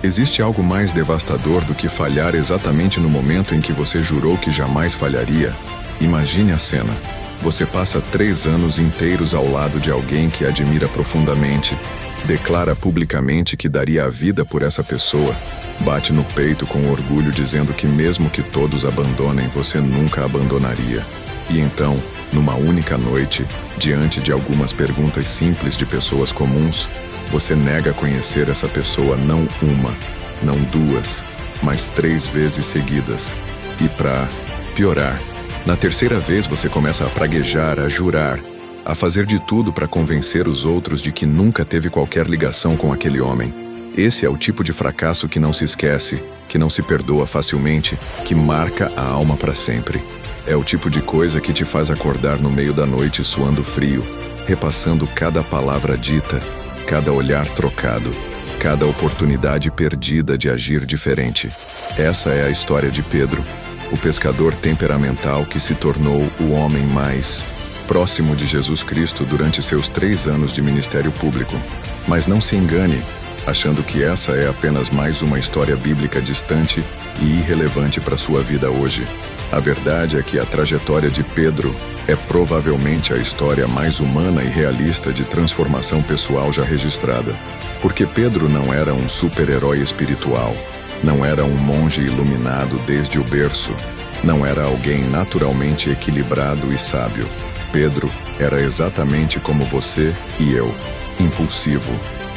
Existe algo mais devastador do que falhar exatamente no momento em que você jurou que jamais falharia? Imagine a cena. Você passa 3 anos inteiros ao lado de alguém que admira profundamente, declara publicamente que daria a vida por essa pessoa, bate no peito com orgulho dizendo que mesmo que todos abandonem, você nunca abandonaria. E então, numa única noite, diante de algumas perguntas simples de pessoas comuns, você nega conhecer essa pessoa não uma, não 2, mas 3 vezes seguidas. E para piorar, na 3ª vez você começa a praguejar, a jurar, a fazer de tudo para convencer os outros de que nunca teve qualquer ligação com aquele homem. Esse é o tipo de fracasso que não se esquece, que não se perdoa facilmente, que marca a alma para sempre. É o tipo de coisa que te faz acordar no meio da noite suando frio, repassando cada palavra dita, cada olhar trocado, cada oportunidade perdida de agir diferente. Essa é a história de Pedro, o pescador temperamental que se tornou o homem mais próximo de Jesus Cristo durante seus 3 anos de ministério público. Mas não se engane, achando que essa é apenas mais uma história bíblica distante e irrelevante para sua vida hoje. A verdade é que a trajetória de Pedro é provavelmente a história mais humana e realista de transformação pessoal já registrada. Porque Pedro não era um super-herói espiritual, não era um monge iluminado desde o berço, não era alguém naturalmente equilibrado e sábio. Pedro era exatamente como você e eu, impulsivo,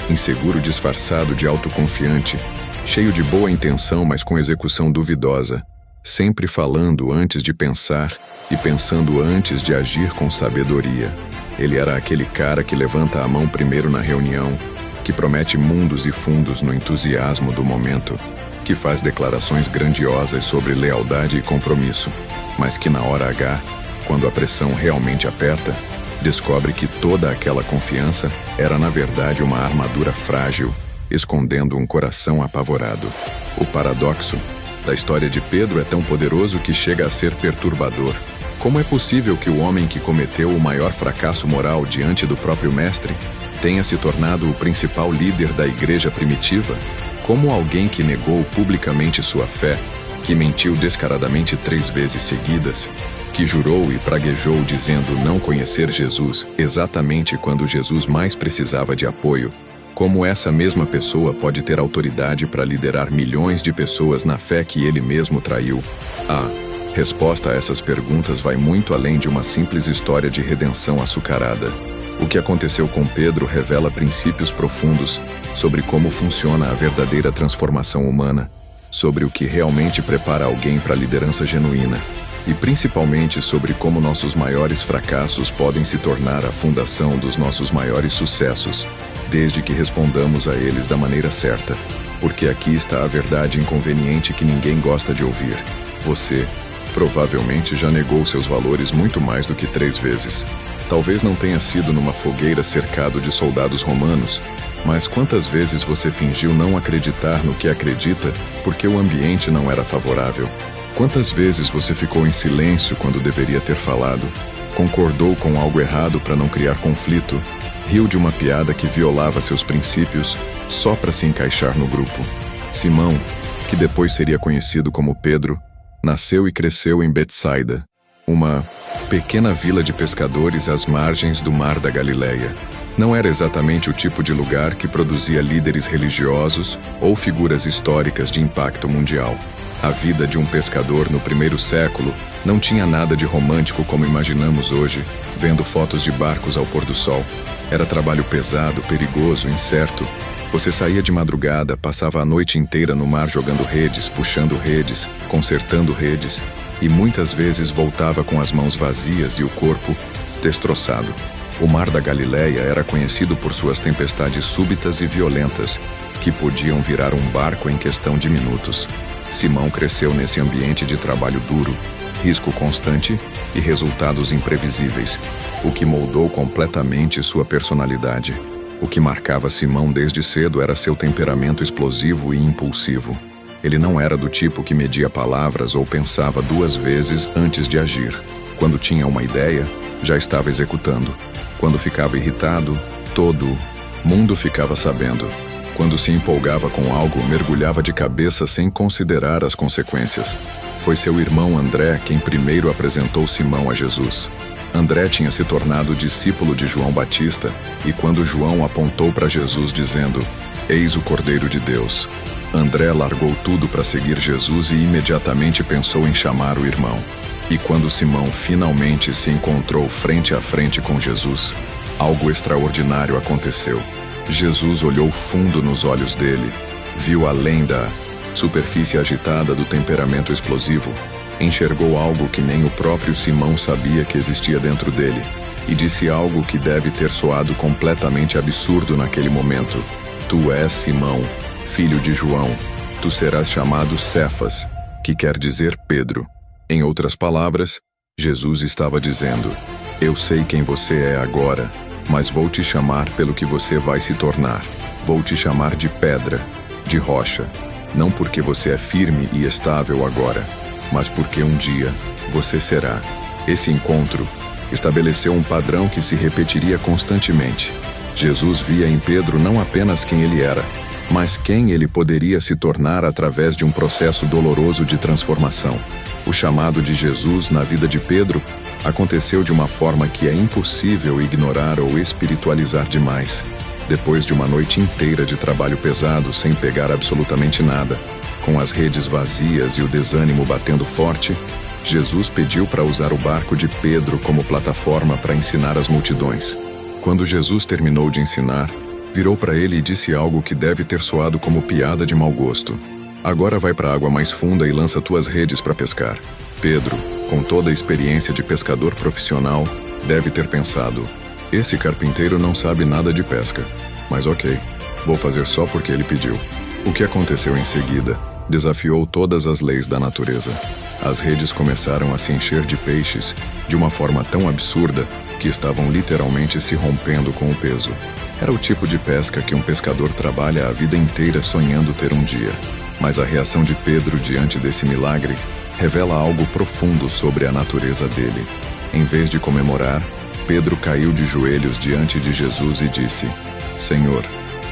inseguro disfarçado de autoconfiante, cheio de boa intenção, mas com execução duvidosa, sempre falando antes de pensar e pensando antes de agir com sabedoria. Ele era aquele cara que levanta a mão primeiro na reunião, que promete mundos e fundos no entusiasmo do momento, que faz declarações grandiosas sobre lealdade e compromisso, mas que na hora H, quando a pressão realmente aperta, descobre que toda aquela confiança era na verdade uma armadura frágil, escondendo um coração apavorado. O paradoxo da história de Pedro é tão poderoso que chega a ser perturbador. Como é possível que o homem que cometeu o maior fracasso moral diante do próprio mestre tenha se tornado o principal líder da igreja primitiva? Como alguém que negou publicamente sua fé, que mentiu descaradamente 3 vezes seguidas, que jurou e praguejou dizendo não conhecer Jesus exatamente quando Jesus mais precisava de apoio, como essa mesma pessoa pode ter autoridade para liderar milhões de pessoas na fé que ele mesmo traiu? A resposta a essas perguntas vai muito além de uma simples história de redenção açucarada. O que aconteceu com Pedro revela princípios profundos sobre como funciona a verdadeira transformação humana, sobre o que realmente prepara alguém para a liderança genuína, e principalmente sobre como nossos maiores fracassos podem se tornar a fundação dos nossos maiores sucessos, desde que respondamos a eles da maneira certa. Porque aqui está a verdade inconveniente que ninguém gosta de ouvir. Você provavelmente já negou seus valores muito mais do que 3 vezes. Talvez não tenha sido numa fogueira cercado de soldados romanos, mas quantas vezes você fingiu não acreditar no que acredita porque o ambiente não era favorável? Quantas vezes você ficou em silêncio quando deveria ter falado? Concordou com algo errado para não criar conflito? Riu de uma piada que violava seus princípios só para se encaixar no grupo? Simão, que depois seria conhecido como Pedro, nasceu e cresceu em Betsaida, uma pequena vila de pescadores às margens do Mar da Galileia. Não era exatamente o tipo de lugar que produzia líderes religiosos ou figuras históricas de impacto mundial. A vida de um pescador no 1º século não tinha nada de romântico como imaginamos hoje, vendo fotos de barcos ao pôr do sol. Era trabalho pesado, perigoso, incerto. Você saía de madrugada, passava a noite inteira no mar jogando redes, puxando redes, consertando redes, e muitas vezes voltava com as mãos vazias e o corpo destroçado. O Mar da Galileia era conhecido por suas tempestades súbitas e violentas, que podiam virar um barco em questão de minutos. Simão cresceu nesse ambiente de trabalho duro, risco constante e resultados imprevisíveis, o que moldou completamente sua personalidade. O que marcava Simão desde cedo era seu temperamento explosivo e impulsivo. Ele não era do tipo que media palavras ou pensava 2 vezes antes de agir. Quando tinha uma ideia, já estava executando. Quando ficava irritado, todo mundo ficava sabendo. Quando se empolgava com algo, mergulhava de cabeça sem considerar as consequências. Foi seu irmão André quem primeiro apresentou Simão a Jesus. André tinha se tornado discípulo de João Batista, e quando João apontou para Jesus dizendo: "Eis o Cordeiro de Deus", André largou tudo para seguir Jesus e imediatamente pensou em chamar o irmão. E quando Simão finalmente se encontrou frente a frente com Jesus, algo extraordinário aconteceu. Jesus olhou fundo nos olhos dele, viu além da superfície agitada do temperamento explosivo, enxergou algo que nem o próprio Simão sabia que existia dentro dele, e disse algo que deve ter soado completamente absurdo naquele momento: "Tu és Simão, filho de João. Tu serás chamado Cefas", que quer dizer Pedro. Em outras palavras, Jesus estava dizendo: "Eu sei quem você é agora, mas vou te chamar pelo que você vai se tornar. Vou te chamar de pedra, de rocha, não porque você é firme e estável agora, mas porque um dia você será." Esse encontro estabeleceu um padrão que se repetiria constantemente. Jesus via em Pedro não apenas quem ele era, mas quem ele poderia se tornar através de um processo doloroso de transformação. O chamado de Jesus na vida de Pedro aconteceu de uma forma que é impossível ignorar ou espiritualizar demais. Depois de uma noite inteira de trabalho pesado sem pegar absolutamente nada, com as redes vazias e o desânimo batendo forte, Jesus pediu para usar o barco de Pedro como plataforma para ensinar as multidões. Quando Jesus terminou de ensinar, virou para ele e disse algo que deve ter soado como piada de mau gosto: "Agora vai para a água mais funda e lança tuas redes para pescar." Pedro, com toda a experiência de pescador profissional, deve ter pensado: "Esse carpinteiro não sabe nada de pesca, mas ok, vou fazer só porque ele pediu." O que aconteceu em seguida desafiou todas as leis da natureza. As redes começaram a se encher de peixes de uma forma tão absurda que estavam literalmente se rompendo com o peso. Era o tipo de pesca que um pescador trabalha a vida inteira sonhando ter um dia. Mas a reação de Pedro diante desse milagre revela algo profundo sobre a natureza dele. Em vez de comemorar, Pedro caiu de joelhos diante de Jesus e disse: "Senhor,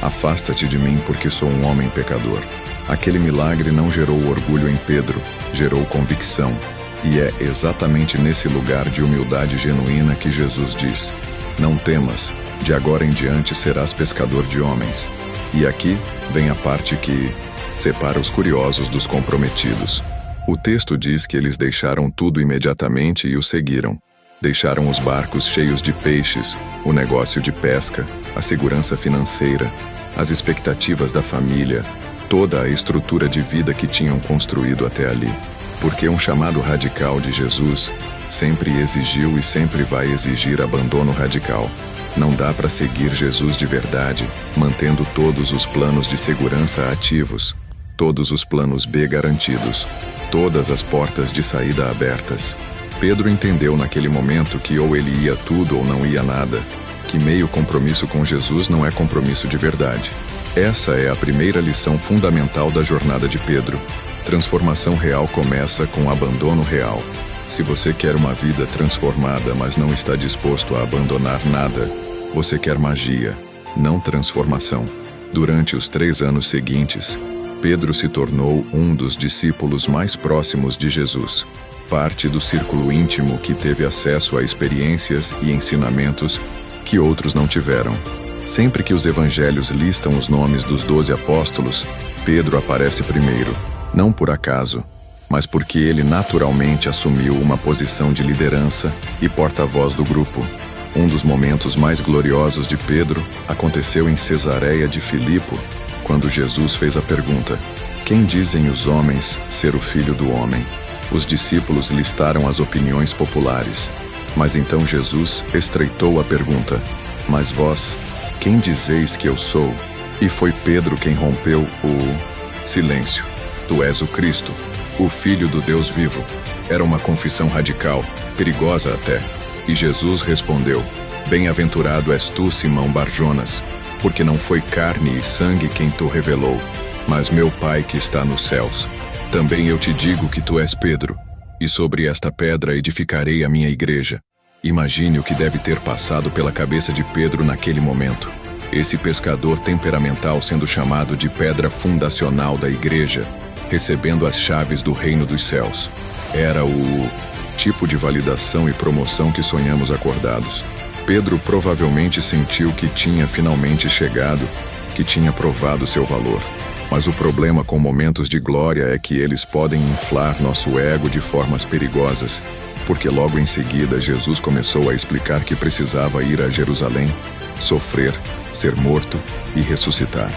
afasta-te de mim porque sou um homem pecador." Aquele milagre não gerou orgulho em Pedro, gerou convicção. E é exatamente nesse lugar de humildade genuína que Jesus diz: "Não temas, de agora em diante serás pescador de homens." E aqui vem a parte que separa os curiosos dos comprometidos. O texto diz que eles deixaram tudo imediatamente e o seguiram. Deixaram os barcos cheios de peixes, o negócio de pesca, a segurança financeira, as expectativas da família, toda a estrutura de vida que tinham construído até ali. Porque um chamado radical de Jesus sempre exigiu e sempre vai exigir abandono radical. Não dá para seguir Jesus de verdade, mantendo todos os planos de segurança ativos, todos os planos B garantidos, todas as portas de saída abertas. Pedro entendeu naquele momento que ou ele ia tudo ou não ia nada, que meio compromisso com Jesus não é compromisso de verdade. Essa é a primeira lição fundamental da jornada de Pedro. Transformação real começa com abandono real. Se você quer uma vida transformada, mas não está disposto a abandonar nada, você quer magia, não transformação. Durante os 3 anos seguintes, Pedro se tornou um dos discípulos mais próximos de Jesus, parte do círculo íntimo que teve acesso a experiências e ensinamentos que outros não tiveram. Sempre que os evangelhos listam os nomes dos 12 apóstolos, Pedro aparece primeiro, não por acaso, mas porque ele naturalmente assumiu uma posição de liderança e porta-voz do grupo. Um dos momentos mais gloriosos de Pedro aconteceu em Cesareia de Filipo, quando Jesus fez a pergunta: "Quem dizem os homens ser o Filho do Homem?" Os discípulos listaram as opiniões populares, mas então Jesus estreitou a pergunta: "Mas vós, quem dizeis que eu sou?" E foi Pedro quem rompeu o silêncio. "Tu és o Cristo, o Filho do Deus vivo." Era uma confissão radical, perigosa até. E Jesus respondeu: "Bem-aventurado és tu, Simão Barjonas, porque não foi carne e sangue quem tu revelou, mas meu Pai que está nos céus. Também eu te digo que tu és Pedro, e sobre esta pedra edificarei a minha igreja." Imagine o que deve ter passado pela cabeça de Pedro naquele momento. Esse pescador temperamental sendo chamado de pedra fundacional da igreja, recebendo as chaves do reino dos céus. Era o tipo de validação e promoção que sonhamos acordados. Pedro provavelmente sentiu que tinha finalmente chegado, que tinha provado seu valor. Mas o problema com momentos de glória é que eles podem inflar nosso ego de formas perigosas, porque logo em seguida Jesus começou a explicar que precisava ir a Jerusalém, sofrer, ser morto e ressuscitar.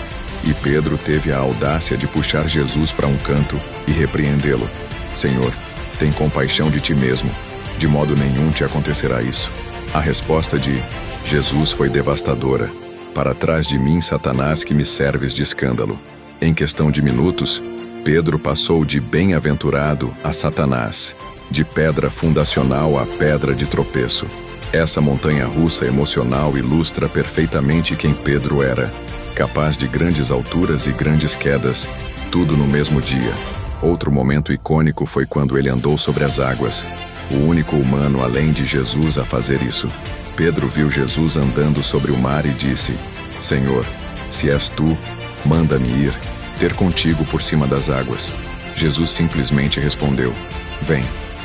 E Pedro teve a audácia de puxar Jesus para um canto e repreendê-lo. Senhor, tem compaixão de ti mesmo, de modo nenhum te acontecerá isso. A resposta de Jesus foi devastadora. Para trás de mim, Satanás, que me serves de escândalo. Em questão de minutos, Pedro passou de bem-aventurado a Satanás, de pedra fundacional a pedra de tropeço. Essa montanha-russa emocional ilustra perfeitamente quem Pedro era, capaz de grandes alturas e grandes quedas, tudo no mesmo dia. Outro momento icônico foi quando ele andou sobre as águas, o único humano além de Jesus a fazer isso. Pedro viu Jesus andando sobre o mar e disse: Senhor, se és tu, manda-me ir, ter contigo por cima das águas. Jesus simplesmente respondeu: Vem.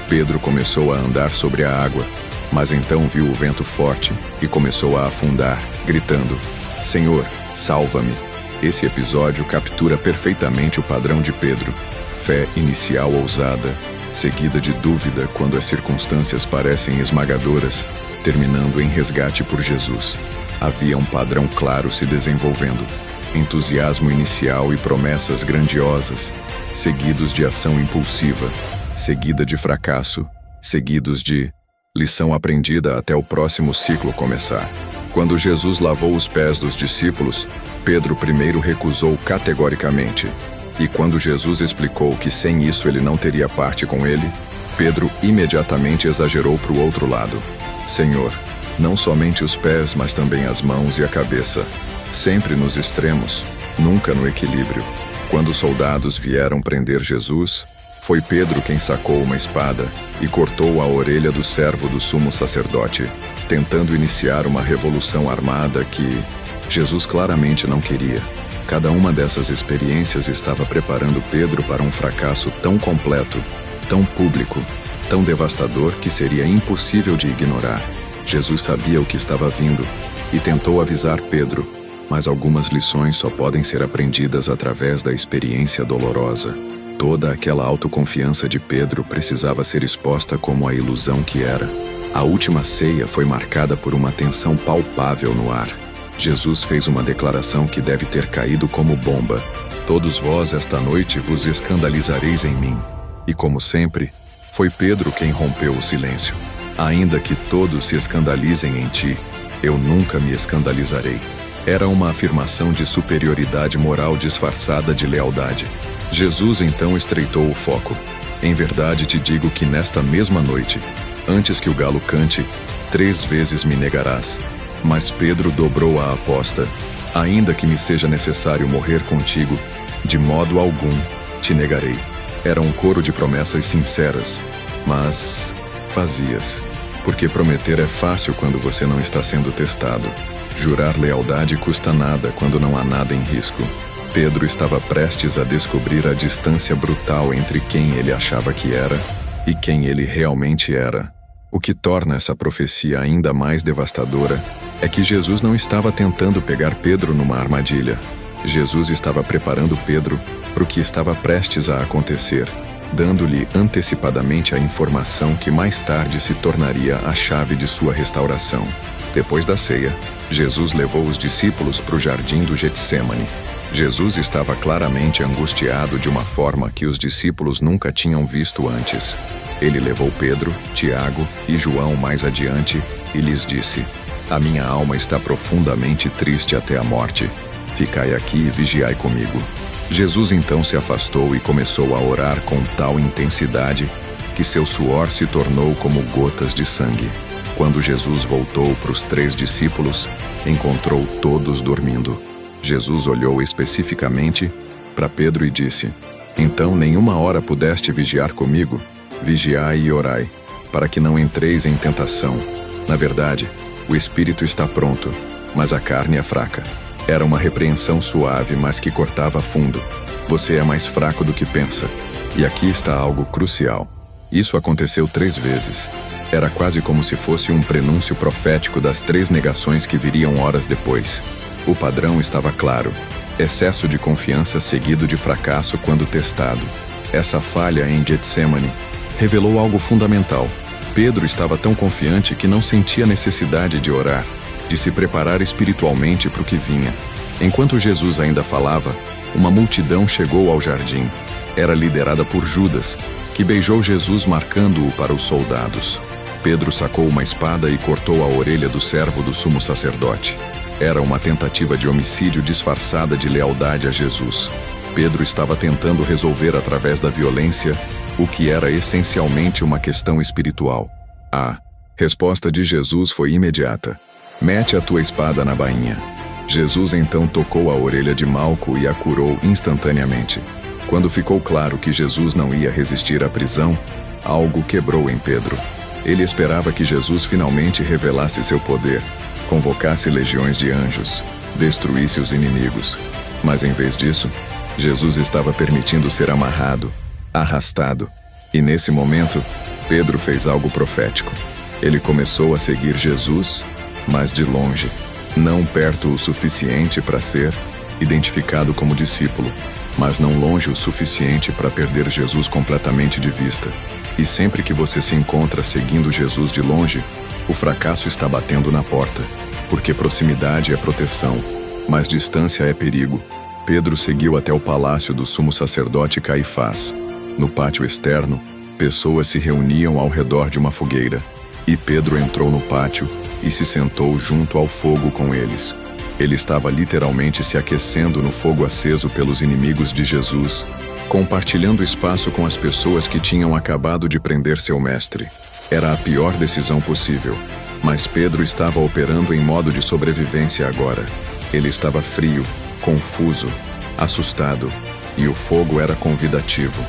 Pedro começou a andar sobre a água, mas então viu o vento forte e começou a afundar, gritando: Senhor, salva-me. Esse episódio captura perfeitamente o padrão de Pedro. Fé inicial ousada, seguida de dúvida quando as circunstâncias parecem esmagadoras, terminando em resgate por Jesus. Havia um padrão claro se desenvolvendo. Entusiasmo inicial e promessas grandiosas, seguidos de ação impulsiva, seguida de fracasso, seguidos de lição aprendida até o próximo ciclo começar. Quando Jesus lavou os pés dos discípulos, Pedro primeiro recusou categoricamente. E quando Jesus explicou que sem isso ele não teria parte com ele, Pedro imediatamente exagerou para o outro lado. Senhor, não somente os pés, mas também as mãos e a cabeça. Sempre nos extremos, nunca no equilíbrio. Quando os soldados vieram prender Jesus, foi Pedro quem sacou uma espada e cortou a orelha do servo do sumo sacerdote, tentando iniciar uma revolução armada que Jesus claramente não queria. Cada uma dessas experiências estava preparando Pedro para um fracasso tão completo, tão público, tão devastador que seria impossível de ignorar. Jesus sabia o que estava vindo e tentou avisar Pedro, mas algumas lições só podem ser aprendidas através da experiência dolorosa. Toda aquela autoconfiança de Pedro precisava ser exposta como a ilusão que era. A última ceia foi marcada por uma tensão palpável no ar. Jesus fez uma declaração que deve ter caído como bomba. Todos vós esta noite vos escandalizareis em mim. E como sempre, foi Pedro quem rompeu o silêncio. Ainda que todos se escandalizem em ti, eu nunca me escandalizarei. Era uma afirmação de superioridade moral disfarçada de lealdade. Jesus então estreitou o foco. Em verdade te digo que nesta mesma noite, antes que o galo cante, 3 vezes me negarás. Mas Pedro dobrou a aposta. Ainda que me seja necessário morrer contigo, de modo algum te negarei. Era um coro de promessas sinceras, mas vazias. Porque prometer é fácil quando você não está sendo testado. Jurar lealdade custa nada quando não há nada em risco. Pedro estava prestes a descobrir a distância brutal entre quem ele achava que era e quem ele realmente era. O que torna essa profecia ainda mais devastadora é que Jesus não estava tentando pegar Pedro numa armadilha. Jesus estava preparando Pedro para o que estava prestes a acontecer, dando-lhe antecipadamente a informação que mais tarde se tornaria a chave de sua restauração. Depois da ceia, Jesus levou os discípulos para o jardim do Getsêmani. Jesus estava claramente angustiado de uma forma que os discípulos nunca tinham visto antes. Ele levou Pedro, Tiago e João mais adiante e lhes disse: A minha alma está profundamente triste até a morte. Ficai aqui e vigiai comigo. Jesus então se afastou e começou a orar com tal intensidade que seu suor se tornou como gotas de sangue. Quando Jesus voltou para os 3 discípulos, encontrou todos dormindo. Jesus olhou especificamente para Pedro e disse: Então nenhuma hora pudeste vigiar comigo? Vigiai e orai, para que não entreis em tentação. Na verdade, o espírito está pronto, mas a carne é fraca. Era uma repreensão suave, mas que cortava fundo. Você é mais fraco do que pensa. E aqui está algo crucial. Isso aconteceu 3 vezes. Era quase como se fosse um prenúncio profético das 3 negações que viriam horas depois. O padrão estava claro. Excesso de confiança seguido de fracasso quando testado. Essa falha em Getsemane revelou algo fundamental. Pedro estava tão confiante que não sentia necessidade de orar, de se preparar espiritualmente para o que vinha. Enquanto Jesus ainda falava, uma multidão chegou ao jardim. Era liderada por Judas, que beijou Jesus marcando-o para os soldados. Pedro sacou uma espada e cortou a orelha do servo do sumo sacerdote. Era uma tentativa de homicídio disfarçada de lealdade a Jesus. Pedro estava tentando resolver através da violência o que era essencialmente uma questão espiritual. A resposta de Jesus foi imediata. Mete a tua espada na bainha. Jesus então tocou a orelha de Malco e a curou instantaneamente. Quando ficou claro que Jesus não ia resistir à prisão, algo quebrou em Pedro. Ele esperava que Jesus finalmente revelasse seu poder, convocasse legiões de anjos, destruísse os inimigos. Mas em vez disso, Jesus estava permitindo ser amarrado, arrastado. E nesse momento, Pedro fez algo profético. Ele começou a seguir Jesus, mas de longe, não perto o suficiente para ser identificado como discípulo, mas não longe o suficiente para perder Jesus completamente de vista. E sempre que você se encontra seguindo Jesus de longe, o fracasso está batendo na porta, porque proximidade é proteção, mas distância é perigo. Pedro seguiu até o palácio do sumo sacerdote Caifás. No pátio externo, pessoas se reuniam ao redor de uma fogueira, e Pedro entrou no pátio e se sentou junto ao fogo com eles. Ele estava literalmente se aquecendo no fogo aceso pelos inimigos de Jesus, compartilhando espaço com as pessoas que tinham acabado de prender seu mestre. Era a pior decisão possível, mas Pedro estava operando em modo de sobrevivência agora. Ele estava frio, confuso, assustado, e o fogo era convidativo.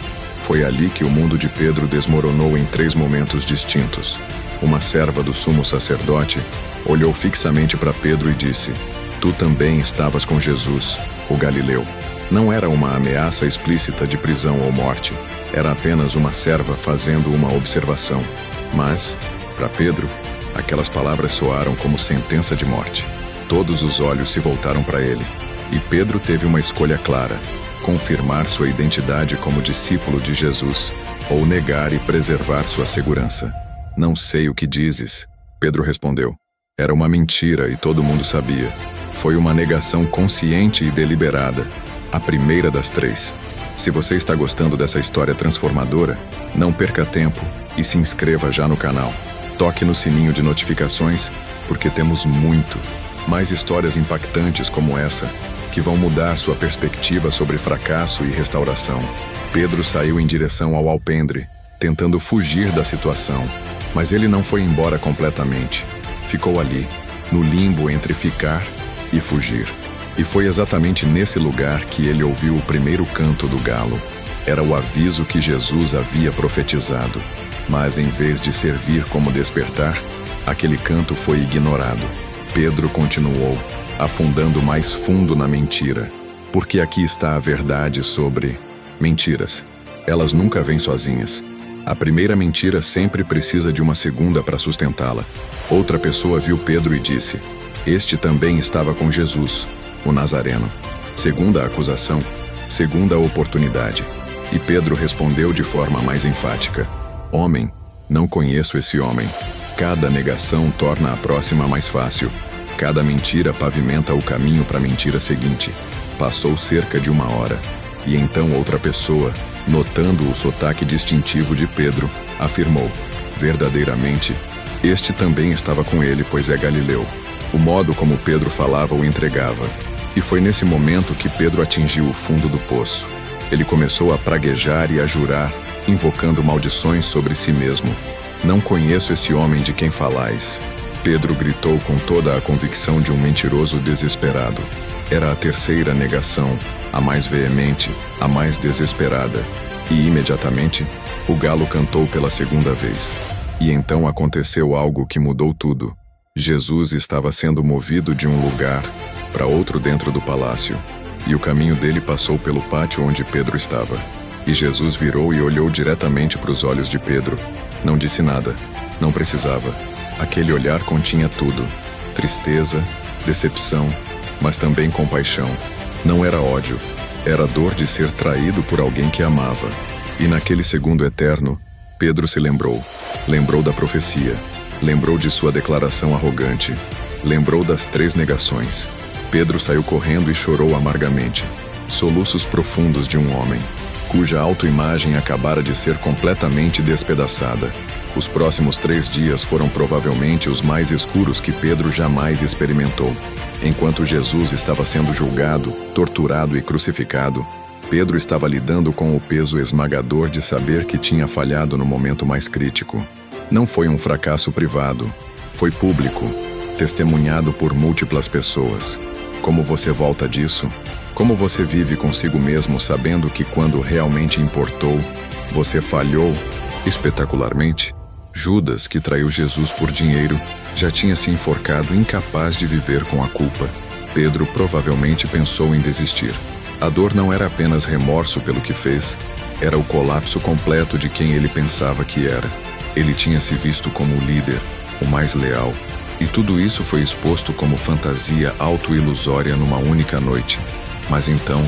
Foi ali que o mundo de Pedro desmoronou em 3 momentos distintos. Uma serva do sumo sacerdote olhou fixamente para Pedro e disse: Tu também estavas com Jesus, o Galileu. Não era uma ameaça explícita de prisão ou morte. Era apenas uma serva fazendo uma observação. Mas, para Pedro, aquelas palavras soaram como sentença de morte. Todos os olhos se voltaram para ele. E Pedro teve uma escolha clara: confirmar sua identidade como discípulo de Jesus, ou negar e preservar sua segurança. Não sei o que dizes, Pedro respondeu. Era uma mentira e todo mundo sabia. Foi uma negação consciente e deliberada, a primeira das 3. Se você está gostando dessa história transformadora, não perca tempo e se inscreva já no canal. Toque no sininho de notificações, porque temos muito mais histórias impactantes como essa, que vão mudar sua perspectiva sobre fracasso e restauração. Pedro saiu em direção ao alpendre, tentando fugir da situação, mas ele não foi embora completamente. Ficou ali, no limbo entre ficar e fugir. E foi exatamente nesse lugar que ele ouviu o primeiro canto do galo. Era o aviso que Jesus havia profetizado. Mas em vez de servir como despertar, aquele canto foi ignorado. Pedro continuou, afundando mais fundo na mentira. Porque aqui está a verdade sobre mentiras. Elas nunca vêm sozinhas. A primeira mentira sempre precisa de uma segunda para sustentá-la. Outra pessoa viu Pedro e disse: Este também estava com Jesus, o Nazareno. Segunda acusação, segunda oportunidade. E Pedro respondeu de forma mais enfática: Homem, não conheço esse homem. Cada negação torna a próxima mais fácil. Cada mentira pavimenta o caminho para a mentira seguinte. Passou cerca de 1 hora. E então outra pessoa, notando o sotaque distintivo de Pedro, afirmou: Verdadeiramente, este também estava com ele, pois é Galileu. O modo como Pedro falava o entregava. E foi nesse momento que Pedro atingiu o fundo do poço. Ele começou a praguejar e a jurar, invocando maldições sobre si mesmo. Não conheço esse homem de quem falais. Pedro gritou com toda a convicção de um mentiroso desesperado. Era a terceira negação, a mais veemente, a mais desesperada. E imediatamente, o galo cantou pela segunda vez. E então aconteceu algo que mudou tudo. Jesus estava sendo movido de um lugar para outro dentro do palácio, e o caminho dele passou pelo pátio onde Pedro estava. E Jesus virou e olhou diretamente para os olhos de Pedro. Não disse nada, não precisava. Aquele olhar continha tudo: tristeza, decepção, mas também compaixão. Não era ódio, era dor de ser traído por alguém que amava. E naquele segundo eterno, Pedro se lembrou. Lembrou da profecia, lembrou de sua declaração arrogante, lembrou das 3 negações. Pedro saiu correndo e chorou amargamente. Soluços profundos de um homem cuja autoimagem acabara de ser completamente despedaçada. Os próximos 3 dias foram provavelmente os mais escuros que Pedro jamais experimentou. Enquanto Jesus estava sendo julgado, torturado e crucificado, Pedro estava lidando com o peso esmagador de saber que tinha falhado no momento mais crítico. Não foi um fracasso privado, foi público, testemunhado por múltiplas pessoas. Como você volta disso? Como você vive consigo mesmo sabendo que quando realmente importou, você falhou espetacularmente? Judas, que traiu Jesus por dinheiro, já tinha se enforcado incapaz de viver com a culpa. Pedro provavelmente pensou em desistir. A dor não era apenas remorso pelo que fez, era o colapso completo de quem ele pensava que era. Ele tinha se visto como o líder, o mais leal, e tudo isso foi exposto como fantasia auto-ilusória numa única noite. Mas então,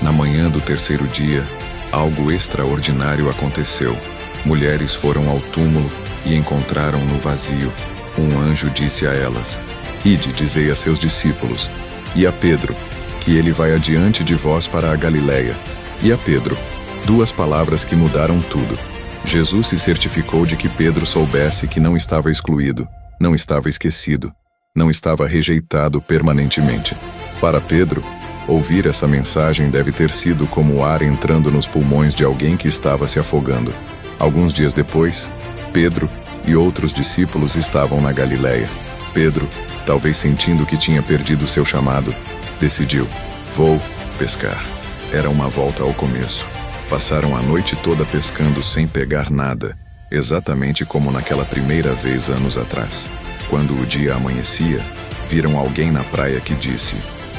na manhã do 3º dia, algo extraordinário aconteceu. Mulheres foram ao túmulo e encontraram no vazio. Um anjo disse a elas: "Ide, dizei a seus discípulos, e a Pedro, que ele vai adiante de vós para a Galileia." E a Pedro, 2 palavras que mudaram tudo. Jesus se certificou de que Pedro soubesse que não estava excluído, não estava esquecido, não estava rejeitado permanentemente. Para Pedro, ouvir essa mensagem deve ter sido como o ar entrando nos pulmões de alguém que estava se afogando. Alguns dias depois, Pedro e outros discípulos estavam na Galileia. Pedro, talvez sentindo que tinha perdido seu chamado, decidiu: "Vou pescar." Era uma volta ao começo. Passaram a noite toda pescando sem pegar nada, exatamente como naquela primeira vez anos atrás. Quando o dia amanhecia, viram alguém na praia que disse: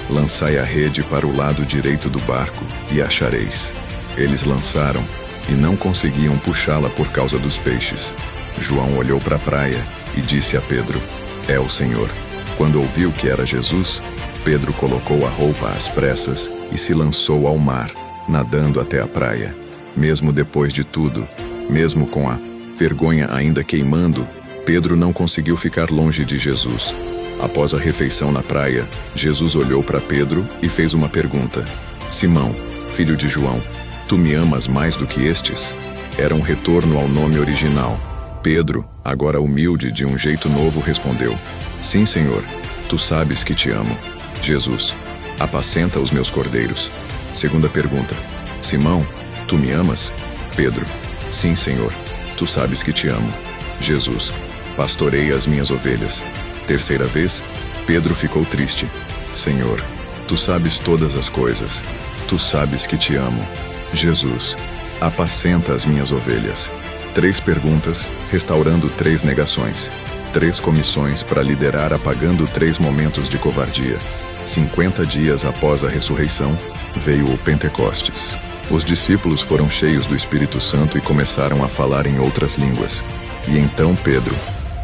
"Lançai a rede para o lado direito do barco e achareis." Eles lançaram e não conseguiam puxá-la por causa dos peixes. João olhou para a praia e disse a Pedro: "É o Senhor." Quando ouviu que era Jesus, Pedro colocou a roupa às pressas e se lançou ao mar, nadando até a praia. Mesmo depois de tudo, mesmo com a vergonha ainda queimando, Pedro não conseguiu ficar longe de Jesus. Após a refeição na praia, Jesus olhou para Pedro e fez uma pergunta: "Simão, filho de João, tu me amas mais do que estes?" Era um retorno ao nome original. Pedro, agora humilde de um jeito novo, respondeu: "Sim, Senhor, tu sabes que te amo." Jesus: "Apacenta os meus cordeiros." Segunda pergunta: "Simão, tu me amas?" Pedro: "Sim, Senhor, tu sabes que te amo." Jesus: "Pastorei as minhas ovelhas." Terceira vez, Pedro ficou triste. "Senhor, tu sabes todas as coisas. Tu sabes que te amo." Jesus: "Apacenta as minhas ovelhas." 3 perguntas, restaurando 3 negações. 3 comissões para liderar apagando 3 momentos de covardia. 50 dias após a ressurreição, veio o Pentecostes. Os discípulos foram cheios do Espírito Santo e começaram a falar em outras línguas. E então Pedro,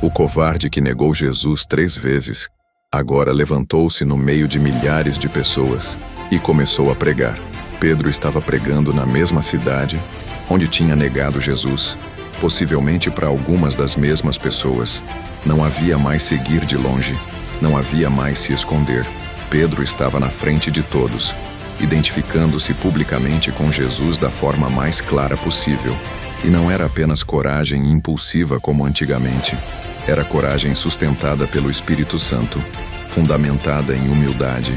o covarde que negou Jesus 3 vezes, agora levantou-se no meio de milhares de pessoas e começou a pregar. Pedro estava pregando na mesma cidade onde tinha negado Jesus, possivelmente para algumas das mesmas pessoas. Não havia mais seguir de longe, não havia mais se esconder. Pedro estava na frente de todos, identificando-se publicamente com Jesus da forma mais clara possível. E não era apenas coragem impulsiva como antigamente. Era coragem sustentada pelo Espírito Santo, fundamentada em humildade,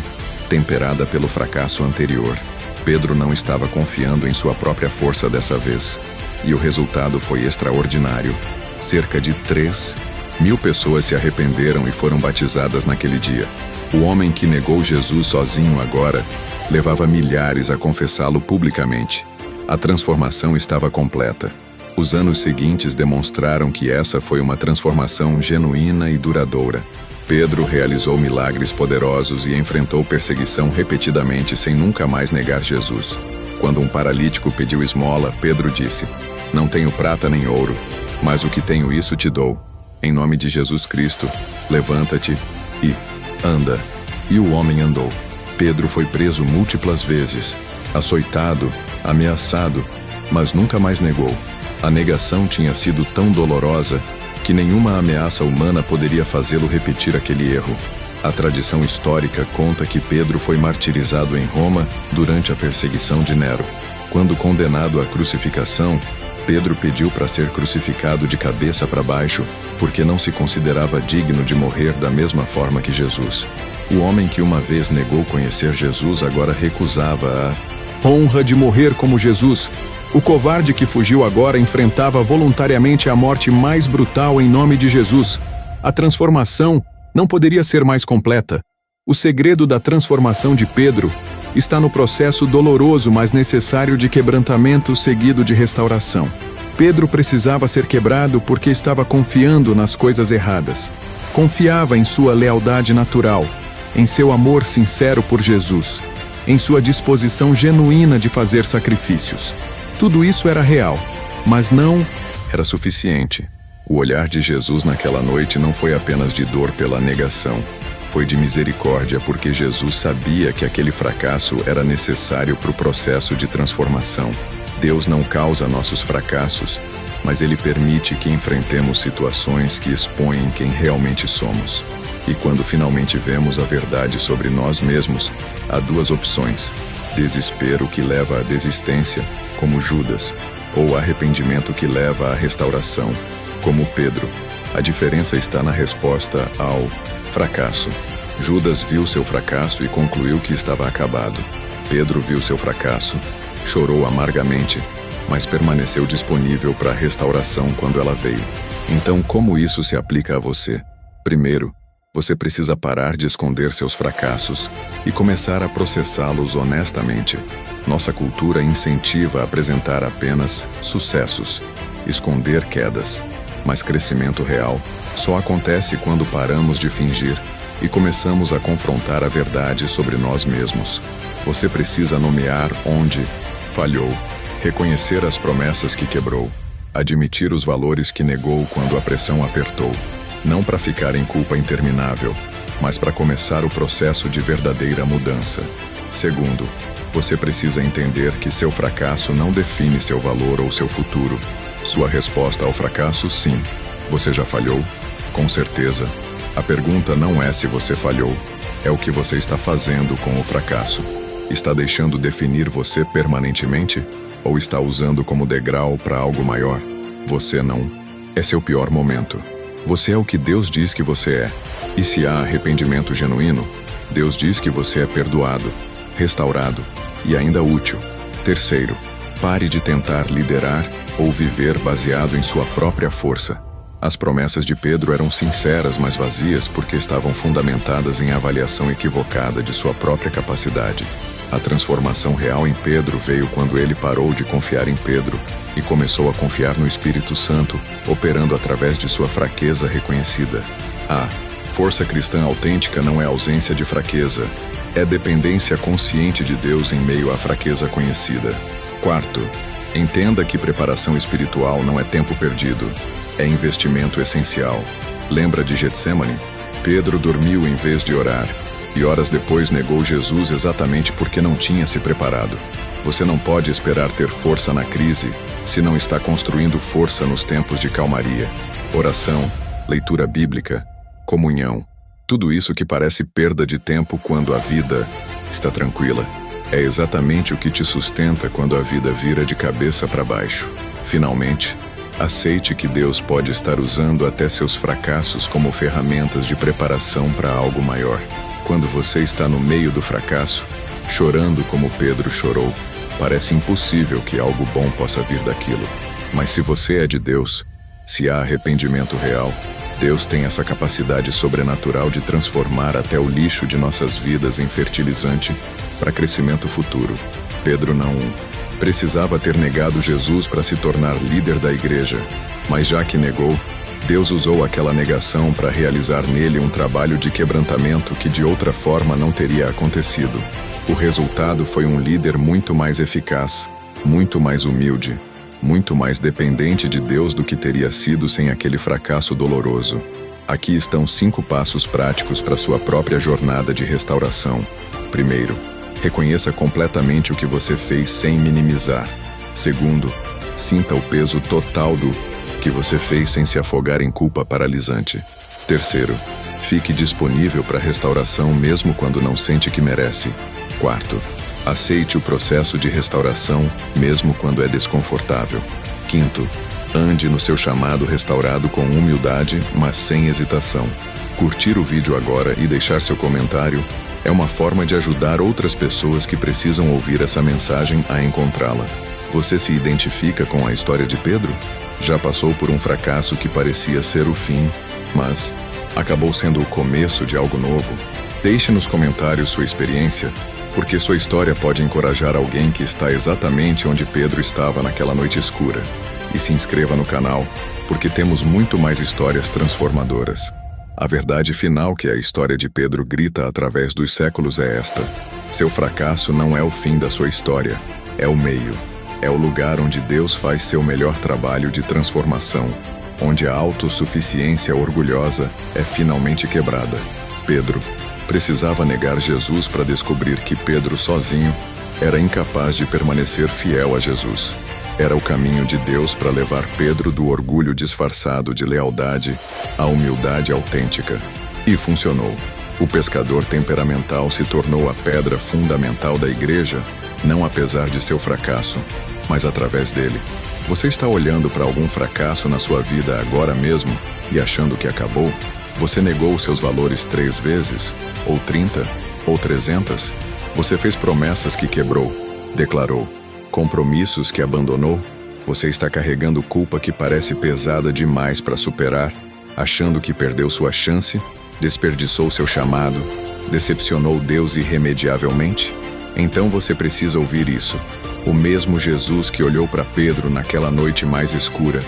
temperada pelo fracasso anterior. Pedro não estava confiando em sua própria força dessa vez. E o resultado foi extraordinário. Cerca de 3.000 pessoas se arrependeram e foram batizadas naquele dia. O homem que negou Jesus sozinho agora levava milhares a confessá-lo publicamente. A transformação estava completa. Os anos seguintes demonstraram que essa foi uma transformação genuína e duradoura. Pedro realizou milagres poderosos e enfrentou perseguição repetidamente sem nunca mais negar Jesus. Quando um paralítico pediu esmola, Pedro disse: "Não tenho prata nem ouro, mas o que tenho isso te dou. Em nome de Jesus Cristo, levanta-te e anda." E o homem andou. Pedro foi preso múltiplas vezes, açoitado, ameaçado, mas nunca mais negou. A negação tinha sido tão dolorosa que nenhuma ameaça humana poderia fazê-lo repetir aquele erro. A tradição histórica conta que Pedro foi martirizado em Roma durante a perseguição de Nero. Quando condenado à crucificação, Pedro pediu para ser crucificado de cabeça para baixo, porque não se considerava digno de morrer da mesma forma que Jesus. O homem que uma vez negou conhecer Jesus agora recusava a honra de morrer como Jesus. O covarde que fugiu agora enfrentava voluntariamente a morte mais brutal em nome de Jesus. A transformação não poderia ser mais completa. O segredo da transformação de Pedro está no processo doloroso, mas necessário de quebrantamento seguido de restauração. Pedro precisava ser quebrado porque estava confiando nas coisas erradas. Confiava em sua lealdade natural, em seu amor sincero por Jesus, em sua disposição genuína de fazer sacrifícios. Tudo isso era real, mas não era suficiente. O olhar de Jesus naquela noite não foi apenas de dor pela negação. Foi de misericórdia, porque Jesus sabia que aquele fracasso era necessário para o processo de transformação. Deus não causa nossos fracassos, mas Ele permite que enfrentemos situações que expõem quem realmente somos. E quando finalmente vemos a verdade sobre nós mesmos, há duas opções: desespero que leva à desistência, como Judas, ou arrependimento que leva à restauração, como Pedro. A diferença está na resposta ao fracasso. Judas viu seu fracasso e concluiu que estava acabado. Pedro viu seu fracasso, chorou amargamente, mas permaneceu disponível para a restauração quando ela veio. Então, como isso se aplica a você? Primeiro, você precisa parar de esconder seus fracassos e começar a processá-los honestamente. Nossa cultura incentiva a apresentar apenas sucessos, esconder quedas. Mas crescimento real só acontece quando paramos de fingir e começamos a confrontar a verdade sobre nós mesmos. Você precisa nomear onde falhou, reconhecer as promessas que quebrou, admitir os valores que negou quando a pressão apertou, não para ficar em culpa interminável, mas para começar o processo de verdadeira mudança. Segundo, você precisa entender que seu fracasso não define seu valor ou seu futuro. Sua resposta ao fracasso, sim. Você já falhou? Com certeza. A pergunta não é se você falhou, é o que você está fazendo com o fracasso. Está deixando definir você permanentemente? Ou está usando como degrau para algo maior? Você não é seu pior momento. Você é o que Deus diz que você é. E se há arrependimento genuíno, Deus diz que você é perdoado, restaurado e ainda útil. Terceiro, pare de tentar liderar ou viver baseado em sua própria força. As promessas de Pedro eram sinceras, mas vazias porque estavam fundamentadas em avaliação equivocada de sua própria capacidade. A transformação real em Pedro veio quando ele parou de confiar em Pedro e começou a confiar no Espírito Santo, operando através de sua fraqueza reconhecida. A força cristã autêntica não é ausência de fraqueza, é dependência consciente de Deus em meio à fraqueza conhecida. Quarto, entenda que preparação espiritual não é tempo perdido, é investimento essencial. Lembra de Getsemane? Pedro dormiu em vez de orar, e horas depois negou Jesus exatamente porque não tinha se preparado. Você não pode esperar ter força na crise se não está construindo força nos tempos de calmaria. Oração, leitura bíblica, comunhão, tudo isso que parece perda de tempo quando a vida está tranquila, é exatamente o que te sustenta quando a vida vira de cabeça para baixo. Finalmente, aceite que Deus pode estar usando até seus fracassos como ferramentas de preparação para algo maior. Quando você está no meio do fracasso, chorando como Pedro chorou, parece impossível que algo bom possa vir daquilo. Mas se você é de Deus, se há arrependimento real, Deus tem essa capacidade sobrenatural de transformar até o lixo de nossas vidas em fertilizante para crescimento futuro. Pedro não precisava ter negado Jesus para se tornar líder da igreja, mas já que negou, Deus usou aquela negação para realizar nele um trabalho de quebrantamento que de outra forma não teria acontecido. O resultado foi um líder muito mais eficaz, muito mais humilde, muito mais dependente de Deus do que teria sido sem aquele fracasso doloroso. Aqui estão 5 passos práticos para sua própria jornada de restauração. Primeiro, reconheça completamente o que você fez sem minimizar. Segundo, sinta o peso total do que você fez sem se afogar em culpa paralisante. Terceiro, fique disponível para restauração mesmo quando não sente que merece. Quarto, aceite o processo de restauração mesmo quando é desconfortável. Quinto, ande no seu chamado restaurado com humildade, mas sem hesitação. Curtir o vídeo agora e deixar seu comentário é uma forma de ajudar outras pessoas que precisam ouvir essa mensagem a encontrá-la. Você se identifica com a história de Pedro? Já passou por um fracasso que parecia ser o fim, mas acabou sendo o começo de algo novo? Deixe nos comentários sua experiência, porque sua história pode encorajar alguém que está exatamente onde Pedro estava naquela noite escura. E se inscreva no canal, porque temos muito mais histórias transformadoras. A verdade final que a história de Pedro grita através dos séculos é esta: seu fracasso não é o fim da sua história, é o meio. É o lugar onde Deus faz seu melhor trabalho de transformação, onde a autossuficiência orgulhosa é finalmente quebrada. Pedro precisava negar Jesus para descobrir que Pedro sozinho era incapaz de permanecer fiel a Jesus. Era o caminho de Deus para levar Pedro do orgulho disfarçado de lealdade à humildade autêntica. E funcionou. O pescador temperamental se tornou a pedra fundamental da igreja, não apesar de seu fracasso, mas através dele. Você está olhando para algum fracasso na sua vida agora mesmo e achando que acabou? Você negou seus valores 3 vezes? Ou 30? Ou 300? Você fez promessas que quebrou, declarou, compromissos que abandonou? Você está carregando culpa que parece pesada demais para superar, achando que perdeu sua chance, desperdiçou seu chamado, decepcionou Deus irremediavelmente? Então você precisa ouvir isso. O mesmo Jesus que olhou para Pedro naquela noite mais escura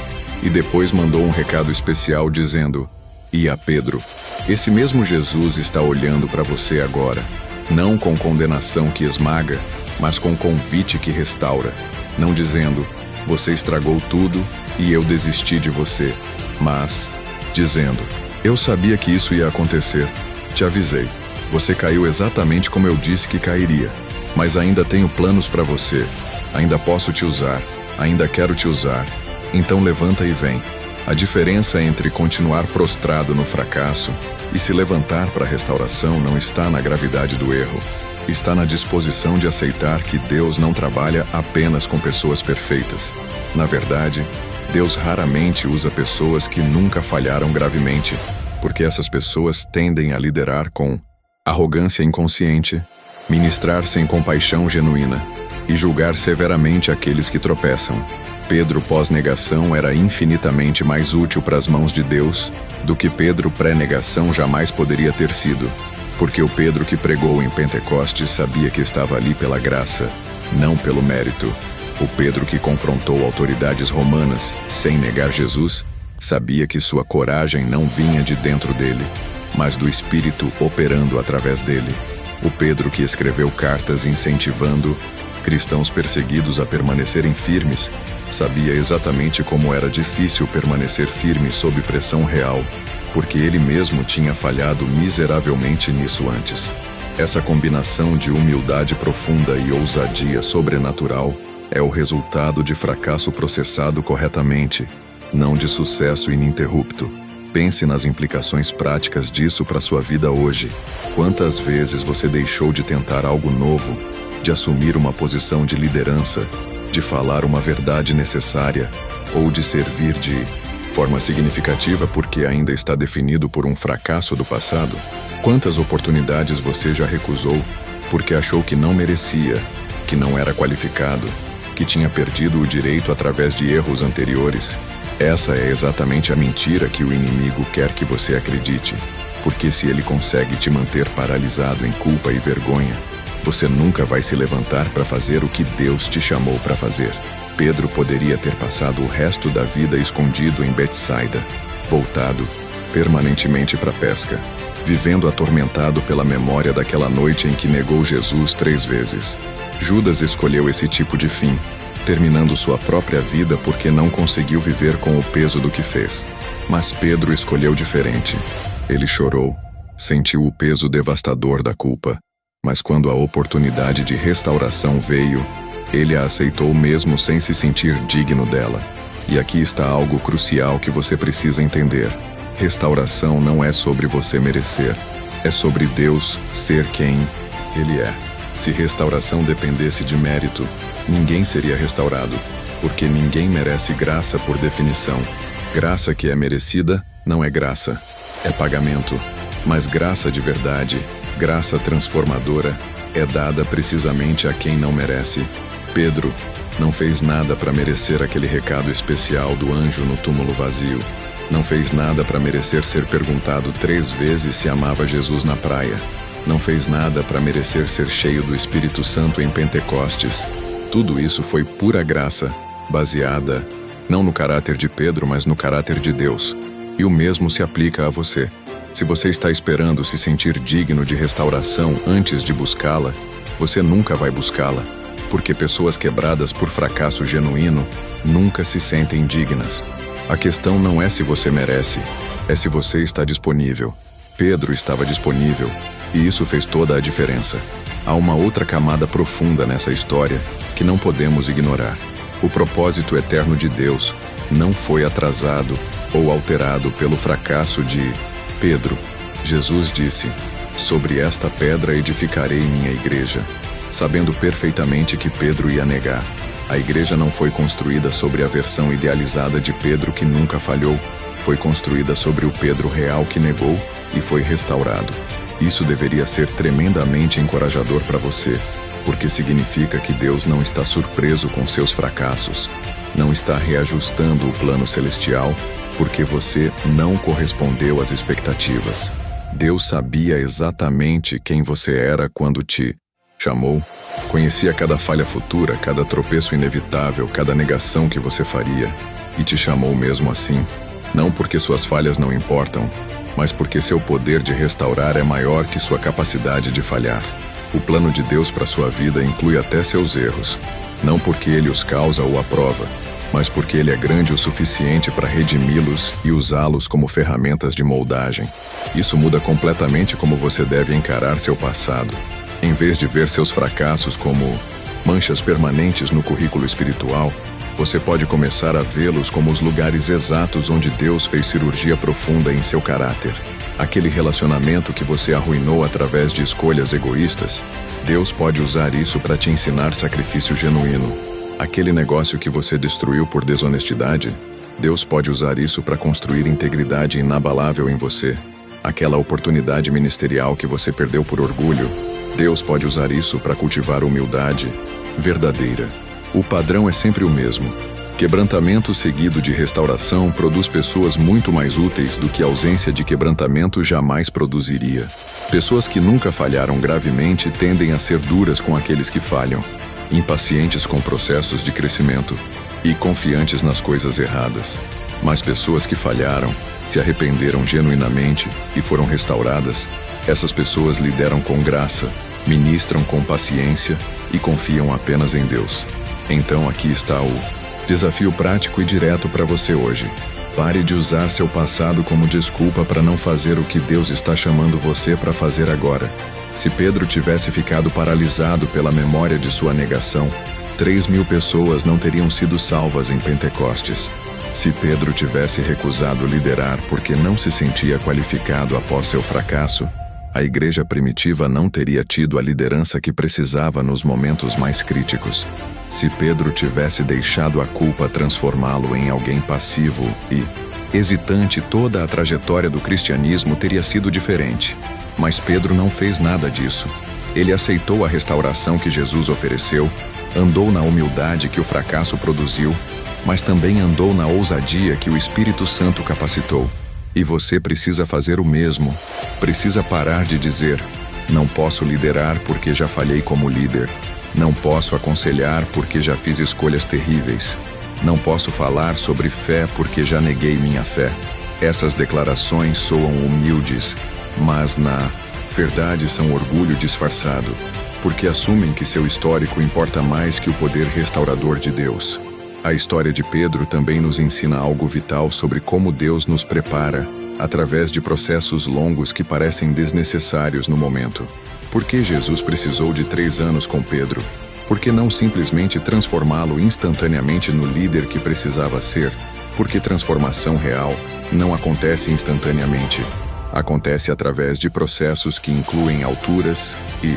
e depois mandou um recado especial dizendo: "E a Pedro", esse mesmo Jesus está olhando para você agora, não com condenação que esmaga, mas com convite que restaura, não dizendo: "Você estragou tudo e eu desisti de você", mas dizendo: "Eu sabia que isso ia acontecer, te avisei, você caiu exatamente como eu disse que cairia, mas ainda tenho planos para você, ainda posso te usar, ainda quero te usar, então levanta e vem." A diferença entre continuar prostrado no fracasso e se levantar para a restauração não está na gravidade do erro, está na disposição de aceitar que Deus não trabalha apenas com pessoas perfeitas. Na verdade, Deus raramente usa pessoas que nunca falharam gravemente, porque essas pessoas tendem a liderar com arrogância inconsciente, ministrar sem compaixão genuína e julgar severamente aqueles que tropeçam. Pedro pós-negação era infinitamente mais útil para as mãos de Deus do que Pedro pré-negação jamais poderia ter sido, porque o Pedro que pregou em Pentecostes sabia que estava ali pela graça, não pelo mérito. O Pedro que confrontou autoridades romanas sem negar Jesus sabia que sua coragem não vinha de dentro dele, mas do Espírito operando através dele. O Pedro que escreveu cartas incentivando cristãos perseguidos a permanecerem firmes sabia exatamente como era difícil permanecer firme sob pressão real, porque ele mesmo tinha falhado miseravelmente nisso antes. Essa combinação de humildade profunda e ousadia sobrenatural é o resultado de fracasso processado corretamente, não de sucesso ininterrupto. Pense nas implicações práticas disso para sua vida hoje. Quantas vezes você deixou de tentar algo novo, de assumir uma posição de liderança, de falar uma verdade necessária ou de servir de forma significativa porque ainda está definido por um fracasso do passado? Quantas oportunidades você já recusou porque achou que não merecia, que não era qualificado, que tinha perdido o direito através de erros anteriores? Essa é exatamente a mentira que o inimigo quer que você acredite, porque se ele consegue te manter paralisado em culpa e vergonha, você nunca vai se levantar para fazer o que Deus te chamou para fazer. Pedro poderia ter passado o resto da vida escondido em Betsaida, voltado permanentemente para a pesca, vivendo atormentado pela memória daquela noite em que negou Jesus 3 vezes. Judas escolheu esse tipo de fim, terminando sua própria vida porque não conseguiu viver com o peso do que fez. Mas Pedro escolheu diferente. Ele chorou, sentiu o peso devastador da culpa, mas quando a oportunidade de restauração veio, ele a aceitou mesmo sem se sentir digno dela. E aqui está algo crucial que você precisa entender. Restauração não é sobre você merecer, é sobre Deus ser quem Ele é. Se restauração dependesse de mérito, ninguém seria restaurado, porque ninguém merece graça por definição. Graça que é merecida não é graça, é pagamento. Mas graça de verdade, graça transformadora, é dada precisamente a quem não merece. Pedro não fez nada para merecer aquele recado especial do anjo no túmulo vazio. Não fez nada para merecer ser perguntado 3 vezes se amava Jesus na praia. Não fez nada para merecer ser cheio do Espírito Santo em Pentecostes. Tudo isso foi pura graça, baseada não no caráter de Pedro, mas no caráter de Deus. E o mesmo se aplica a você. Se você está esperando se sentir digno de restauração antes de buscá-la, você nunca vai buscá-la, porque pessoas quebradas por fracasso genuíno nunca se sentem dignas. A questão não é se você merece, é se você está disponível. Pedro estava disponível, e isso fez toda a diferença. Há uma outra camada profunda nessa história que não podemos ignorar. O propósito eterno de Deus não foi atrasado ou alterado pelo fracasso de Pedro. Jesus disse: "Sobre esta pedra edificarei minha igreja", sabendo perfeitamente que Pedro ia negar. A igreja não foi construída sobre a versão idealizada de Pedro que nunca falhou, foi construída sobre o Pedro real que negou e foi restaurado. Isso deveria ser tremendamente encorajador para você, porque significa que Deus não está surpreso com seus fracassos, não está reajustando o plano celestial, porque você não correspondeu às expectativas. Deus sabia exatamente quem você era quando te chamou, conhecia cada falha futura, cada tropeço inevitável, cada negação que você faria, e te chamou mesmo assim, não porque suas falhas não importam, mas porque seu poder de restaurar é maior que sua capacidade de falhar. O plano de Deus para sua vida inclui até seus erros, não porque Ele os causa ou aprova, mas porque Ele é grande o suficiente para redimi-los e usá-los como ferramentas de moldagem. Isso muda completamente como você deve encarar seu passado. Em vez de ver seus fracassos como manchas permanentes no currículo espiritual, você pode começar a vê-los como os lugares exatos onde Deus fez cirurgia profunda em seu caráter. Aquele relacionamento que você arruinou através de escolhas egoístas, Deus pode usar isso para te ensinar sacrifício genuíno. Aquele negócio que você destruiu por desonestidade, Deus pode usar isso para construir integridade inabalável em você. Aquela oportunidade ministerial que você perdeu por orgulho, Deus pode usar isso para cultivar humildade verdadeira. O padrão é sempre o mesmo. Quebrantamento seguido de restauração produz pessoas muito mais úteis do que a ausência de quebrantamento jamais produziria. Pessoas que nunca falharam gravemente tendem a ser duras com aqueles que falham, impacientes com processos de crescimento e confiantes nas coisas erradas. Mas pessoas que falharam, se arrependeram genuinamente e foram restauradas, essas pessoas lideram com graça, ministram com paciência e confiam apenas em Deus. Então aqui está o desafio prático e direto para você hoje. Pare de usar seu passado como desculpa para não fazer o que Deus está chamando você para fazer agora. Se Pedro tivesse ficado paralisado pela memória de sua negação, 3.000 pessoas não teriam sido salvas em Pentecostes. Se Pedro tivesse recusado liderar porque não se sentia qualificado após seu fracasso, a igreja primitiva não teria tido a liderança que precisava nos momentos mais críticos. Se Pedro tivesse deixado a culpa transformá-lo em alguém passivo e hesitante, toda a trajetória do cristianismo teria sido diferente. Mas Pedro não fez nada disso. Ele aceitou a restauração que Jesus ofereceu, andou na humildade que o fracasso produziu, mas também andou na ousadia que o Espírito Santo capacitou. E você precisa fazer o mesmo. Precisa parar de dizer: não posso liderar porque já falhei como líder. Não posso aconselhar porque já fiz escolhas terríveis. Não posso falar sobre fé porque já neguei minha fé. Essas declarações soam humildes, mas na verdade são orgulho disfarçado, porque assumem que seu histórico importa mais que o poder restaurador de Deus. A história de Pedro também nos ensina algo vital sobre como Deus nos prepara, através de processos longos que parecem desnecessários no momento. Por que Jesus precisou de 3 anos com Pedro? Por que não simplesmente transformá-lo instantaneamente no líder que precisava ser? Porque transformação real não acontece instantaneamente. Acontece através de processos que incluem alturas e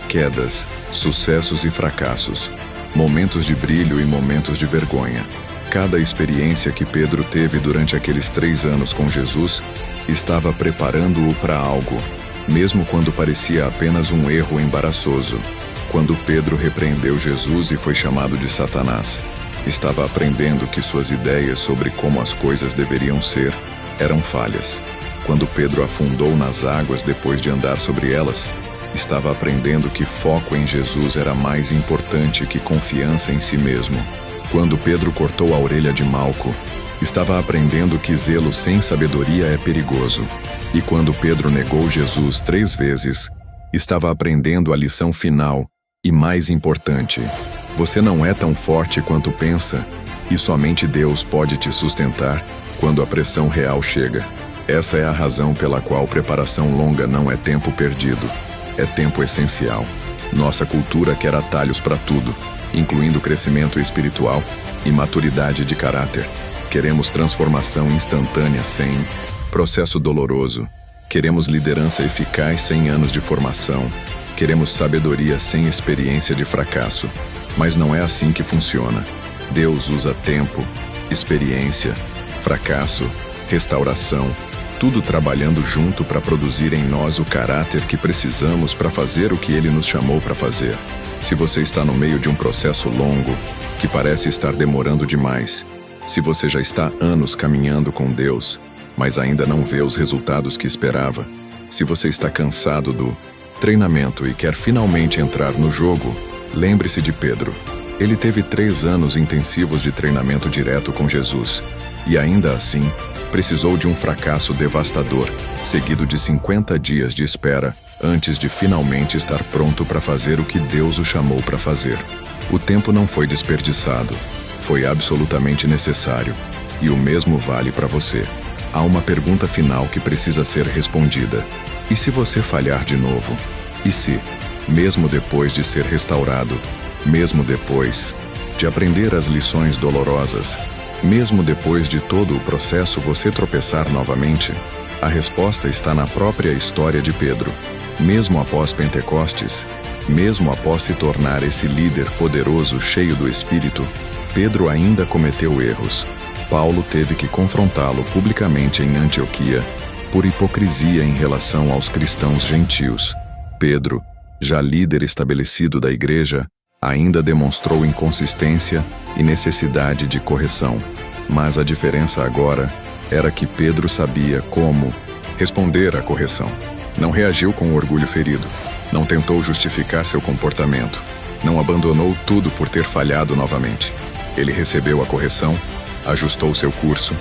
quedas, sucessos e fracassos, momentos de brilho e momentos de vergonha. Cada experiência que Pedro teve durante aqueles 3 anos com Jesus estava preparando-o para algo, mesmo quando parecia apenas um erro embaraçoso. Quando Pedro repreendeu Jesus e foi chamado de Satanás, estava aprendendo que suas ideias sobre como as coisas deveriam ser eram falhas. Quando Pedro afundou nas águas depois de andar sobre elas, estava aprendendo que foco em Jesus era mais importante que confiança em si mesmo. Quando Pedro cortou a orelha de Malco, estava aprendendo que zelo sem sabedoria é perigoso. E quando Pedro negou Jesus 3 vezes, estava aprendendo a lição final e mais importante. Você não é tão forte quanto pensa, e somente Deus pode te sustentar quando a pressão real chega. Essa é a razão pela qual preparação longa não é tempo perdido, é tempo essencial. Nossa cultura quer atalhos para tudo, incluindo crescimento espiritual e maturidade de caráter. Queremos transformação instantânea sem processo doloroso. Queremos liderança eficaz sem anos de formação. Queremos sabedoria sem experiência de fracasso. Mas não é assim que funciona. Deus usa tempo, experiência, fracasso, restauração, tudo trabalhando junto para produzir em nós o caráter que precisamos para fazer o que Ele nos chamou para fazer. Se você está no meio de um processo longo, que parece estar demorando demais, se você já está anos caminhando com Deus, mas ainda não vê os resultados que esperava, se você está cansado do treinamento e quer finalmente entrar no jogo, lembre-se de Pedro. Ele teve 3 anos intensivos de treinamento direto com Jesus, e ainda assim, precisou de um fracasso devastador, seguido de 50 dias de espera, antes de finalmente estar pronto para fazer o que Deus o chamou para fazer. O tempo não foi desperdiçado, foi absolutamente necessário, e o mesmo vale para você. Há uma pergunta final que precisa ser respondida. E se você falhar de novo? E se, mesmo depois de ser restaurado, mesmo depois de aprender as lições dolorosas, mesmo depois de todo o processo você tropeçar novamente? A resposta está na própria história de Pedro. Mesmo após Pentecostes, mesmo após se tornar esse líder poderoso cheio do Espírito, Pedro ainda cometeu erros. Paulo teve que confrontá-lo publicamente em Antioquia por hipocrisia em relação aos cristãos gentios. Pedro, já líder estabelecido da igreja, ainda demonstrou inconsistência e necessidade de correção. Mas a diferença agora era que Pedro sabia como responder à correção. Não reagiu com o orgulho ferido, não tentou justificar seu comportamento, não abandonou tudo por ter falhado novamente. Ele recebeu a correção, ajustou seu curso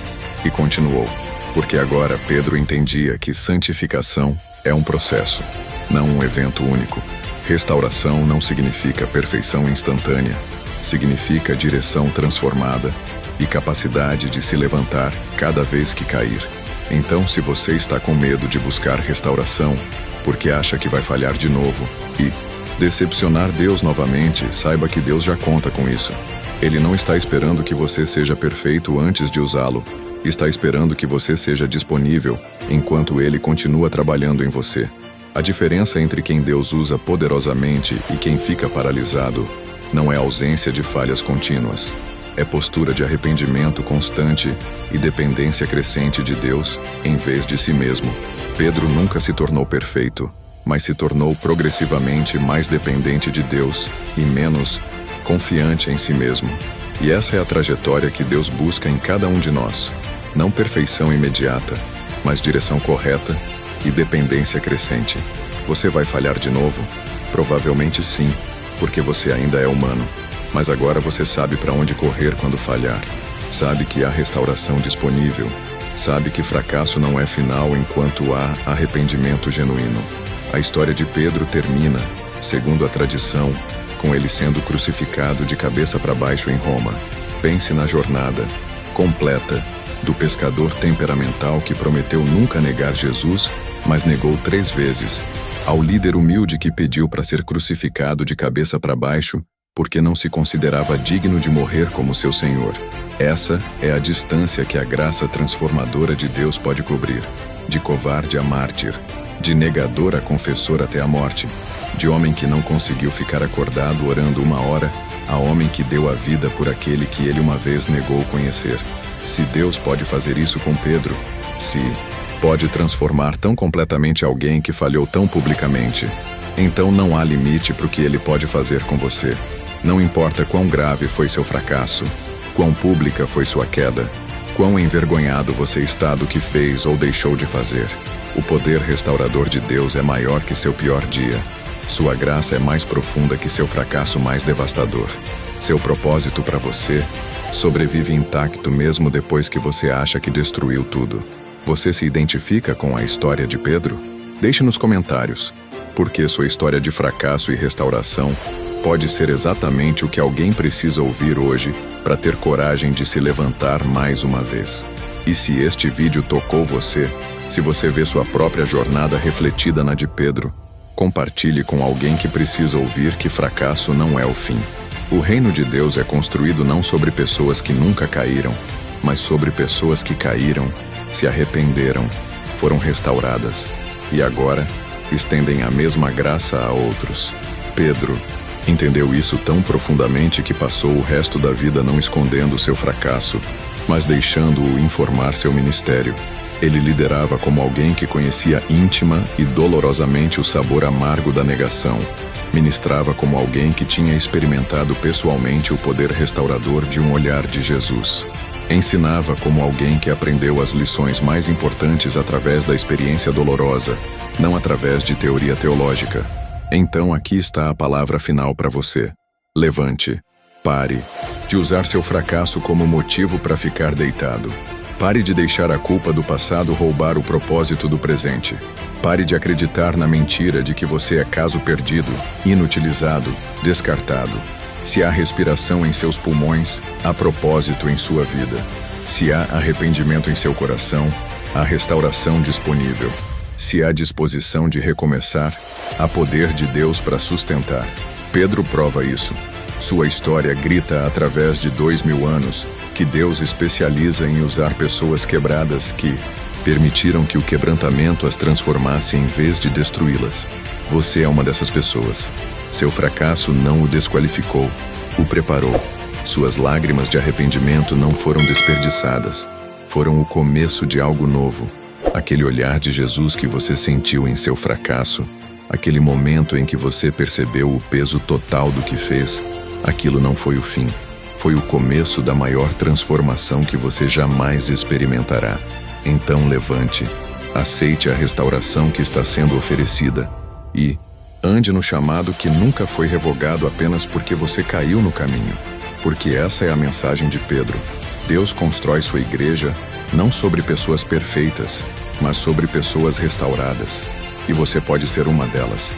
e continuou, porque agora Pedro entendia que santificação é um processo, não um evento único. Restauração não significa perfeição instantânea, significa direção transformada e capacidade de se levantar cada vez que cair. Então, se você está com medo de buscar restauração, porque acha que vai falhar de novo e decepcionar Deus novamente, saiba que Deus já conta com isso. Ele não está esperando que você seja perfeito antes de usá-lo. Está esperando que você seja disponível enquanto Ele continua trabalhando em você. A diferença entre quem Deus usa poderosamente e quem fica paralisado não é ausência de falhas contínuas. É postura de arrependimento constante e dependência crescente de Deus em vez de si mesmo. Pedro nunca se tornou perfeito, mas se tornou progressivamente mais dependente de Deus e menos confiante em si mesmo. E essa é a trajetória que Deus busca em cada um de nós. Não perfeição imediata, mas direção correta e dependência crescente. Você vai falhar de novo? Provavelmente sim, porque você ainda é humano. Mas agora você sabe para onde correr quando falhar. Sabe que há restauração disponível sabe que fracasso não é final enquanto há arrependimento genuíno. A história de Pedro termina, segundo a tradição, com ele sendo crucificado de cabeça para baixo em Roma. Pense na jornada completa do pescador temperamental que prometeu nunca negar Jesus, mas negou 3 vezes, ao líder humilde que pediu para ser crucificado de cabeça para baixo porque não se considerava digno de morrer como seu Senhor. Essa é a distância que a graça transformadora de Deus pode cobrir, de covarde a mártir, de negador a confessor até a morte, de homem que não conseguiu ficar acordado orando 1 hora, a homem que deu a vida por aquele que ele uma vez negou conhecer. Se Deus pode fazer isso com Pedro, se pode transformar tão completamente alguém que falhou tão publicamente, então não há limite para o que ele pode fazer com você. Não importa quão grave foi seu fracasso, quão pública foi sua queda, quão envergonhado você está do que fez ou deixou de fazer. O poder restaurador de Deus é maior que seu pior dia. Sua graça é mais profunda que seu fracasso mais devastador. Seu propósito para você sobrevive intacto mesmo depois que você acha que destruiu tudo. Você se identifica com a história de Pedro? Deixe nos comentários, porque sua história de fracasso e restauração pode ser exatamente o que alguém precisa ouvir hoje para ter coragem de se levantar mais uma vez. E se este vídeo tocou você, se você vê sua própria jornada refletida na de Pedro, compartilhe com alguém que precisa ouvir que fracasso não é o fim. O reino de Deus é construído não sobre pessoas que nunca caíram, mas sobre pessoas que caíram, se arrependeram, foram restauradas e agora estendem a mesma graça a outros. Pedro entendeu isso tão profundamente que passou o resto da vida não escondendo seu fracasso, mas deixando-o informar seu ministério. Ele liderava como alguém que conhecia íntima e dolorosamente o sabor amargo da negação. Ministrava como alguém que tinha experimentado pessoalmente o poder restaurador de um olhar de Jesus. Ensinava como alguém que aprendeu as lições mais importantes através da experiência dolorosa, não através de teoria teológica. Então aqui está a palavra final para você. Levante. Pare de usar seu fracasso como motivo para ficar deitado. Pare de deixar a culpa do passado roubar o propósito do presente. Pare de acreditar na mentira de que você é caso perdido, inutilizado, descartado. Se há respiração em seus pulmões, há propósito em sua vida. Se há arrependimento em seu coração, há restauração disponível. Se há disposição de recomeçar, há poder de Deus para sustentar. Pedro prova isso. Sua história grita através de 2000 anos que Deus especializa em usar pessoas quebradas que permitiram que o quebrantamento as transformasse em vez de destruí-las. Você é uma dessas pessoas. Seu fracasso não o desqualificou, o preparou. Suas lágrimas de arrependimento não foram desperdiçadas. Foram o começo de algo novo. Aquele olhar de Jesus que você sentiu em seu fracasso, aquele momento em que você percebeu o peso total do que fez, aquilo não foi o fim. Foi o começo da maior transformação que você jamais experimentará. Então levante, aceite a restauração que está sendo oferecida e ande no chamado que nunca foi revogado apenas porque você caiu no caminho. Porque essa é a mensagem de Pedro. Deus constrói sua igreja não sobre pessoas perfeitas, mas sobre pessoas restauradas. E você pode ser uma delas.